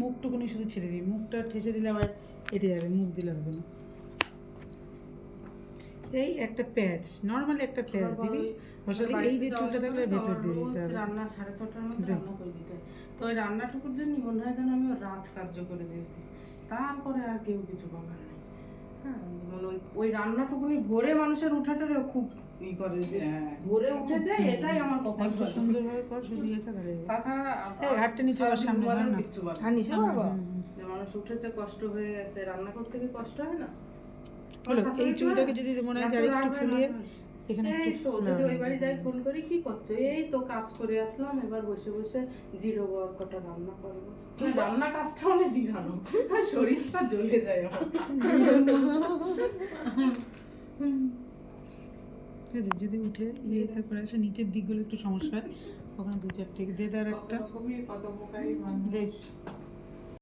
মুখটুকুনি শুধু ছেড়ে দিবি, মুখটা ঠেসে দিলে আবার এটে যাবে, মুখ দিলে হবে না। এই একটা প্যাচ, নর্মালি একটা প্যাচ দিবি, আসলে এই যে চুলটা থাকলে ভেতর দিয়ে দিতে হবে। রান্না 6:30টার মধ্যে রান্না করে দিতে, তো ওই রান্নাটুকুর জন্য মনে হয় যেন আমি রাজকার্য করে দিয়েছি, তারপরে আর কেউ কিছু বলার নেই। হ্যাঁ, যেমন ওই রান্নাটুকুনি ভোরে মানুষের উঠাটারে খুব ই করে যে ভোরে উঠে যায়, এটাই আমার কপাল। সুন্দরভাবে কর, শুধু এটা করে। তাছাড়া হাতটা নিচে আবার সামনে যান না, আর নিচে বাবা যে মানুষ উঠেছে, কষ্ট হয়ে গেছে, রান্না করতে কি কষ্ট হয় না? এই চুলটাকে যদি মনে হয় যে আরেকটু ফুলিয়ে এখানে একটু যদি ওই বাড়ি যাই ফোন করি, কি করছো? এই তো কাজ করে আসলাম, এবার বসে বসে জিরো কটা রান্না করবো। রান্না কাজটা অনেক জিরানো, শরীরটা জ্বলে যায় আমার। ঠিক আছে, যদি উঠে ইয়েতে করে আসে নিচের দিকগুলো একটু সমস্যা হয়, ওখানে 2-4 দিয়ে দেওয়ার একটা দেখ।